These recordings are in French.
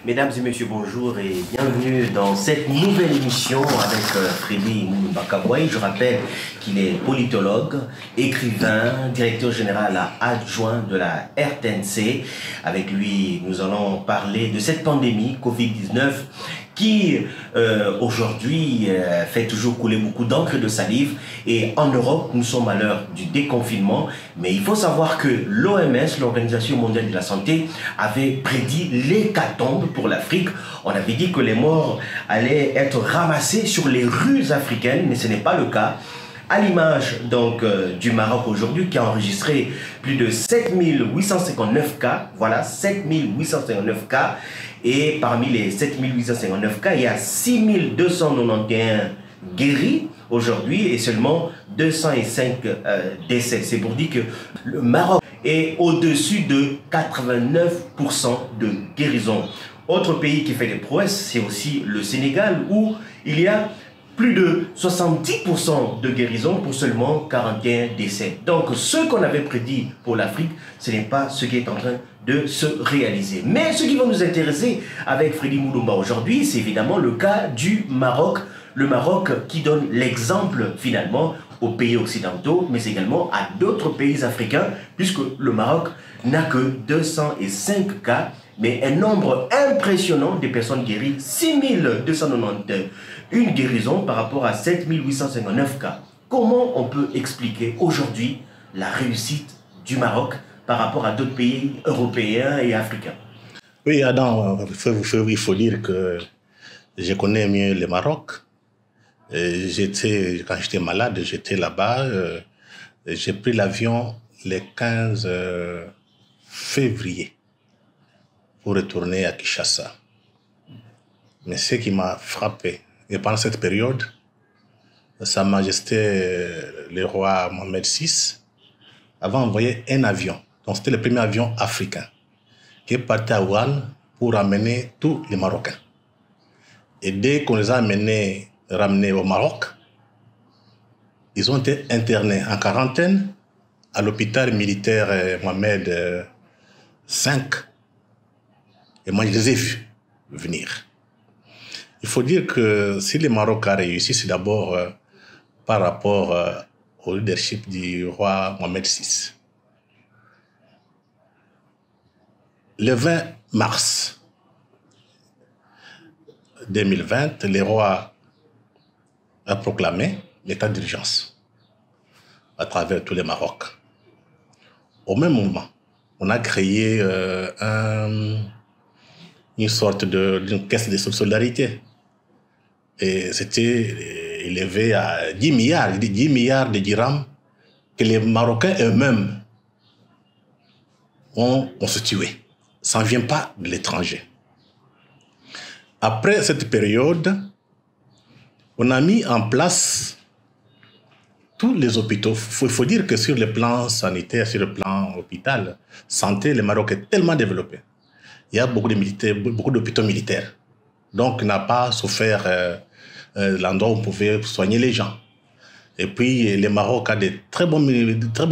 Mesdames et messieurs, bonjour et bienvenue dans cette nouvelle émission avec Freddy Mbakabouaï. Je rappelle qu'il est politologue, écrivain, directeur général adjoint de la RTNC. Avec lui, nous allons parler de cette pandémie Covid-19 qui aujourd'hui fait toujours couler beaucoup d'encre et de salive. Et en Europe, nous sommes à l'heure du déconfinement. Mais il faut savoir que l'OMS, l'Organisation mondiale de la santé, avait prédit l'hécatombe pour l'Afrique. On avait dit que les morts allaient être ramassés sur les rues africaines, mais ce n'est pas le cas. À l'image donc du Maroc aujourd'hui qui a enregistré plus de 7859 cas, voilà 7859 cas, et parmi les 7859 cas, il y a 6291 guéris aujourd'hui et seulement 205 décès. C'est pour dire que le Maroc est au-dessus de 89% de guérison. Autre pays qui fait des prouesses, c'est aussi le Sénégal où il y a plus de 70% de guérison pour seulement 41 décès. Donc, ce qu'on avait prédit pour l'Afrique, ce n'est pas ce qui est en train de se réaliser. Mais ce qui va nous intéresser avec Freddy Mulumba aujourd'hui, c'est évidemment le cas du Maroc. Le Maroc qui donne l'exemple finalement aux pays occidentaux, mais également à d'autres pays africains, puisque le Maroc n'a que 205 cas, mais un nombre impressionnant de personnes guéries, 6291 guérisons par rapport à 7859 cas. Comment on peut expliquer aujourd'hui la réussite du Maroc par rapport à d'autres pays européens et africains? Oui, Adam, il faut dire que je connais mieux le Maroc. Quand j'étais malade, j'étais là-bas. J'ai pris l'avion le 15 février pour retourner à Kinshasa. Mais ce qui m'a frappé, et pendant cette période, Sa Majesté le roi Mohamed VI avait envoyé un avion. Donc c'était le premier avion africain qui est parti à Wuhan pour amener tous les Marocains. Et dès qu'on les a ramenés au Maroc, ils ont été internés en quarantaine à l'hôpital militaire Mohamed V. Et moi, je les ai vus venir. Il faut dire que si le Maroc a réussi, c'est d'abord par rapport au leadership du roi Mohamed VI. Le 20 mars 2020, le roi a proclamé l'état d'urgence à travers tout le Maroc. Au même moment, on a créé une sorte d'une caisse de solidarité. Et c'était élevé à 10 milliards de dirhams que les Marocains eux-mêmes ont constitué. Ça ne vient pas de l'étranger. Après cette période, on a mis en place tous les hôpitaux. Il faut dire que sur le plan sanitaire, sur le plan hôpital, santé, le Maroc est tellement développé. Il y a beaucoup d'hôpitaux militaires. Donc, on n'a pas souffert l'endroit où on pouvait soigner les gens. Et puis, le Maroc a de très bons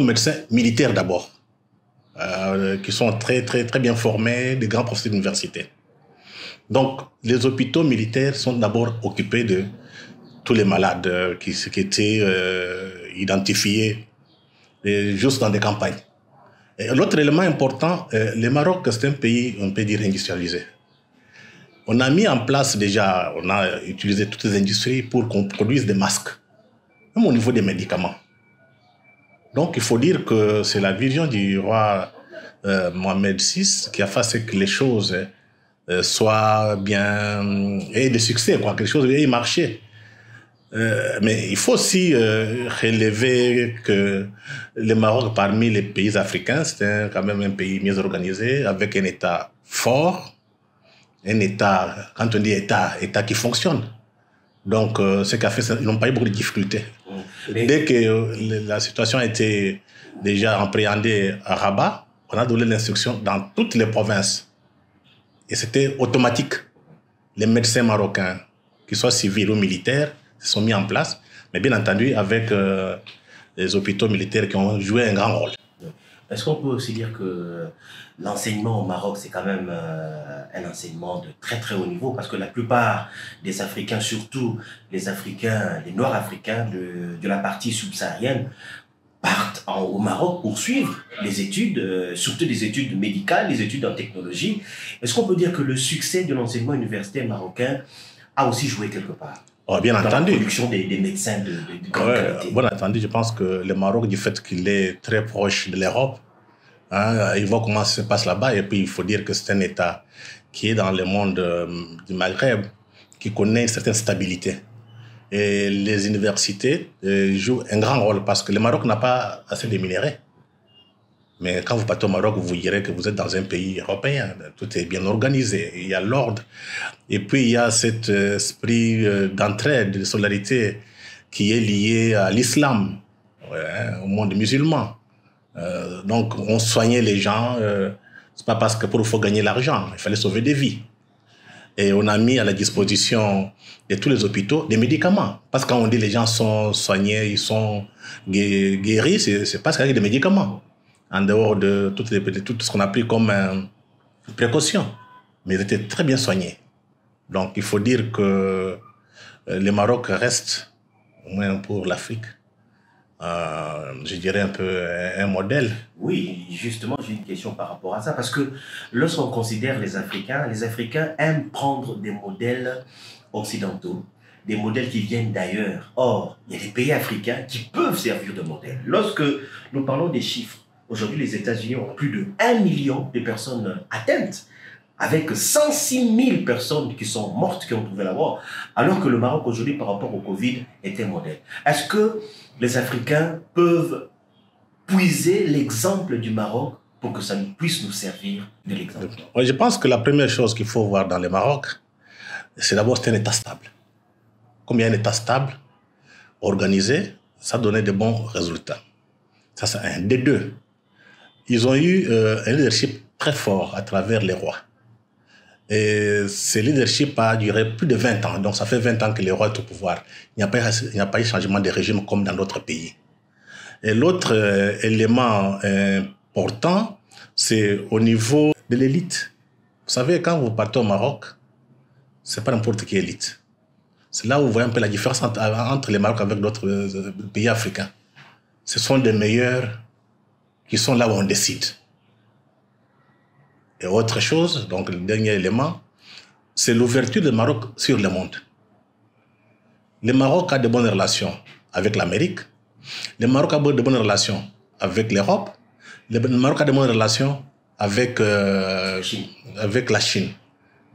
médecins militaires d'abord, qui sont très bien formés, des grands professeurs d'université. Donc, les hôpitaux militaires sont d'abord occupés de tous les malades qui étaient identifiés juste dans des campagnes. L'autre élément important, le Maroc, c'est un pays, on peut dire, industrialisé. On a mis en place déjà, on a utilisé toutes les industries pour qu'on produise des masques, même au niveau des médicaments. Donc, il faut dire que c'est la vision du roi Mohamed VI qui a fait que les choses soient bien, et de succès, quoi, que les choses aient marché. Mais il faut aussi relever que le Maroc, parmi les pays africains, c'est quand même un pays mieux organisé, avec un État fort, un État, quand on dit État qui fonctionne. Donc, ce qu'a fait, ils n'ont pas eu beaucoup de difficultés. Dès que la situation a été déjà appréhendée à Rabat, on a donné l'instruction dans toutes les provinces. Et c'était automatique. Les médecins marocains, qu'ils soient civils ou militaires, se sont mis en place, mais bien entendu avec les hôpitaux militaires qui ont joué un grand rôle. Est-ce qu'on peut aussi dire que l'enseignement au Maroc, c'est quand même un enseignement de très très haut niveau parce que la plupart des Africains, surtout les Africains, les Noirs africains de la partie subsaharienne, partent au Maroc pour suivre les études, surtout des études médicales, les études en technologie. Est-ce qu'on peut dire que le succès de l'enseignement universitaire marocain a aussi joué quelque part Oh, bien dans entendu. la production des médecins de grande qualité? Bien entendu, je pense que le Maroc, du fait qu'il est très proche de l'Europe, hein, il voit comment ça se passe là-bas. Et puis, il faut dire que c'est un État qui est dans le monde du Maghreb, qui connaît une certaine stabilité. Et les universités jouent un grand rôle parce que le Maroc n'a pas assez de minerais. Mais quand vous partez au Maroc, vous direz que vous êtes dans un pays européen. Tout est bien organisé, il y a l'ordre. Et puis, il y a cet esprit d'entraide, de solidarité qui est lié à l'islam, au monde musulman. Donc, on soignait les gens. C'est pas parce que pour il faut gagner l'argent, il fallait sauver des vies. Et on a mis à la disposition de tous les hôpitaux des médicaments. Parce que quand on dit les gens sont soignés, ils sont guéris, c'est parce qu'avec des médicaments. En dehors de tout ce qu'on a pris comme précaution. Mais ils étaient très bien soignés. Donc il faut dire que le Maroc reste, au moins pour l'Afrique, je dirais un peu un modèle. Oui, justement, j'ai une question par rapport à ça, parce que lorsqu'on considère les Africains aiment prendre des modèles occidentaux, des modèles qui viennent d'ailleurs. Or, il y a des pays africains qui peuvent servir de modèle. Lorsque nous parlons des chiffres, aujourd'hui, les États-Unis ont plus de 1 million de personnes atteintes, avec 106 000 personnes qui sont mortes, qui ont trouvé la mort, alors que le Maroc, aujourd'hui, par rapport au Covid, est un modèle. Est-ce que les Africains peuvent puiser l'exemple du Maroc pour que ça puisse nous servir de l'exemple? Je pense que la première chose qu'il faut voir dans le Maroc, c'est d'abord c'est un État stable. Comme il y a un État stable, organisé, ça donnait de bons résultats. Ça, c'est un. Des deux, ils ont eu un leadership très fort à travers les rois. Et ce leadership a duré plus de 20 ans. Donc, ça fait 20 ans que les rois sont au pouvoir. Il n'y a pas eu de changement de régime comme dans d'autres pays. Et l'autre élément important, c'est au niveau de l'élite. Vous savez, quand vous partez au Maroc, c'est pas n'importe quelle élite. C'est là où vous voyez un peu la différence entre les Maroc avec d'autres pays africains. Ce sont des meilleurs qui sont là où on décide. Et autre chose, donc le dernier élément, c'est l'ouverture du Maroc sur le monde. Le Maroc a de bonnes relations avec l'Amérique. Le Maroc a de bonnes relations avec l'Europe. Le Maroc a de bonnes relations avec la Chine.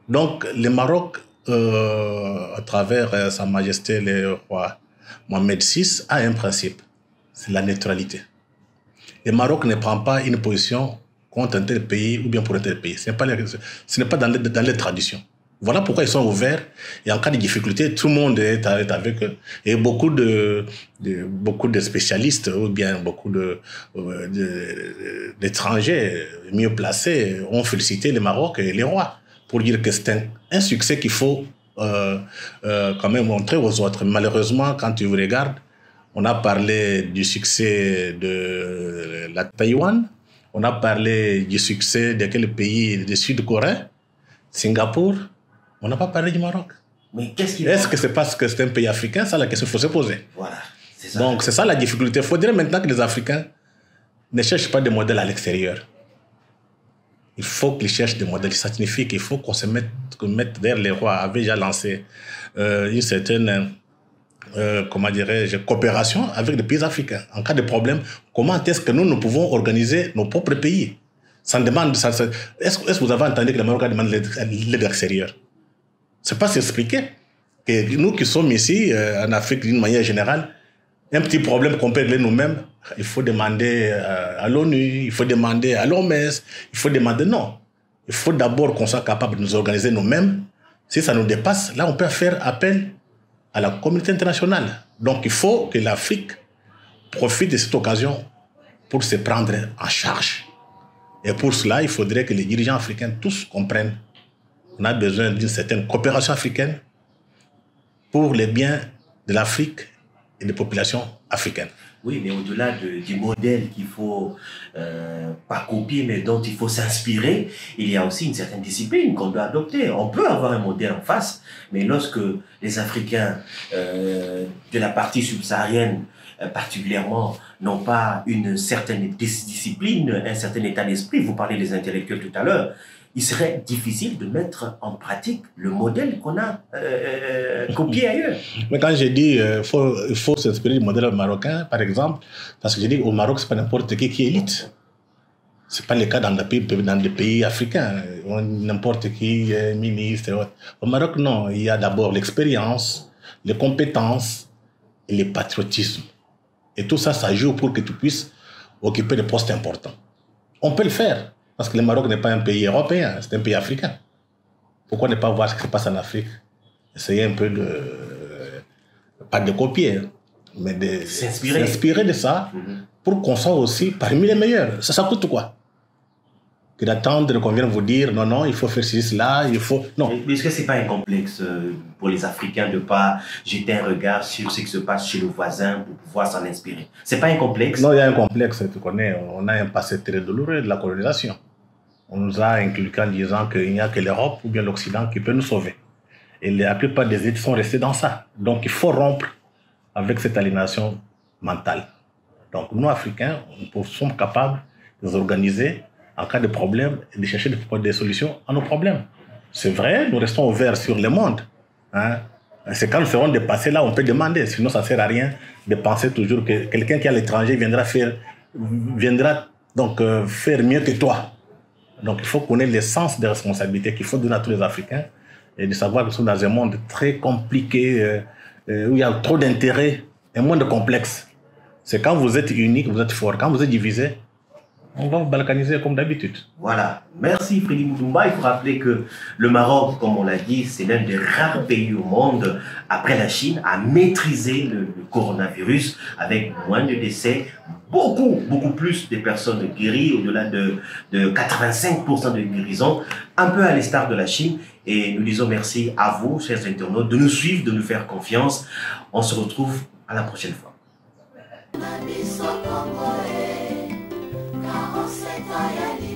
Donc le Maroc, à travers Sa Majesté le roi Mohamed VI, a un principe, c'est la neutralité. Le Maroc ne prend pas une position contre un tel pays ou bien pour un tel pays. Ce n'est pas dans les traditions. Voilà pourquoi ils sont ouverts. Et en cas de difficulté, tout le monde est avec eux. Et beaucoup de spécialistes ou bien beaucoup d'étrangers mieux placés ont félicité le Maroc et les rois pour dire que c'est un succès qu'il faut quand même montrer aux autres. Malheureusement, quand tu regardes, on a parlé du succès de la Taïwan, on a parlé du succès de quel pays du Sud-Corée, Singapour, on n'a pas parlé du Maroc. Mais est-ce que c'est parce que c'est un pays africain? Ça, la question qu'il faut se poser. Voilà, c'est ça. Donc, c'est ça la difficulté. Il faudrait maintenant que les Africains ne cherchent pas des modèles à l'extérieur. Il faut qu'ils cherchent des modèles. Ça signifie qu'il faut qu'on se mette vers les rois. Avait déjà lancé une certaine comment dirais-je, coopération avec les pays africains. En cas de problème, comment est-ce que nous pouvons organiser nos propres pays? Ça demande, est-ce que vous avez entendu que le Maroc demande l'aide extérieure? C'est pas s'expliquer que nous qui sommes ici, en Afrique d'une manière générale, un petit problème qu'on peut régler nous-mêmes, il faut demander à l'ONU, il faut demander à l'OMS, il faut demander non. Il faut d'abord qu'on soit capable de nous organiser nous-mêmes. Si ça nous dépasse, là on peut faire appel à la communauté internationale. Donc il faut que l'Afrique profite de cette occasion pour se prendre en charge. Et pour cela, il faudrait que les dirigeants africains tous comprennent qu'on a besoin d'une certaine coopération africaine pour les biens de l'Afrique et des populations africaines. Oui, mais au-delà du modèle qu'il faut pas copier, mais dont il faut s'inspirer, il y a aussi une certaine discipline qu'on doit adopter. On peut avoir un modèle en face, mais lorsque les Africains de la partie subsaharienne particulièrement n'ont pas une certaine discipline, un certain état d'esprit, vous parlez des intellectuels tout à l'heure, il serait difficile de mettre en pratique le modèle qu'on a copié ailleurs. Mais quand j'ai dit il faut s'inspirer du modèle marocain, par exemple, parce que j'ai dit au Maroc, c'est pas n'importe qui est élite. C'est pas le cas dans des pays africains. N'importe qui est ministre. Au Maroc, non. Il y a d'abord l'expérience, les compétences et le patriotisme. Et tout ça, ça joue pour que tu puisses occuper des postes importants. On peut le faire. Parce que le Maroc n'est pas un pays européen, c'est un pays africain. Pourquoi ne pas voir ce qui se passe en Afrique? Essayer un peu pas de copier, mais de s'inspirer de ça pour qu'on soit aussi parmi les meilleurs. Ça coûte quoi? Que d'attendre qu'on vienne vous dire non, non, il faut faire ceci, cela, il faut. Non. Mais est-ce que ce n'est pas un complexe pour les Africains de ne pas jeter un regard sur ce qui se passe chez le voisin pour pouvoir s'en inspirer? Ce n'est pas un complexe? Non, il y a un complexe, tu connais. On a un passé très douloureux de la colonisation. On nous a inculqué en disant qu'il n'y a que l'Europe ou bien l'Occident qui peut nous sauver. Et la plupart des élites sont restées dans ça. Donc il faut rompre avec cette aliénation mentale. Donc nous, Africains, nous sommes capables de nous organiser en cas de problème et de chercher des solutions à nos problèmes. C'est vrai, nous restons ouverts sur le monde. Hein? C'est quand nous serons dépassés, là, on peut demander. Sinon, ça ne sert à rien de penser toujours que quelqu'un qui est à l'étranger viendra faire mieux que toi. Donc, il faut connaître le sens des responsabilités qu'il faut donner à tous les Africains et de savoir que nous sommes dans un monde très compliqué, où il y a trop d'intérêts et moins de complexes. C'est quand vous êtes unique, vous êtes fort. Quand vous êtes divisé, on va vous balkaniser comme d'habitude. Voilà. Merci Freddy Moutoumba. Il faut rappeler que le Maroc, comme on l'a dit, c'est l'un des rares pays au monde, après la Chine, à maîtriser le coronavirus avec moins de décès, beaucoup plus de personnes guéries, au-delà de 85% de guérison, un peu à l'instar de la Chine. Et nous disons merci à vous, chers internautes, de nous suivre, de nous faire confiance. On se retrouve à la prochaine fois. Car on s'est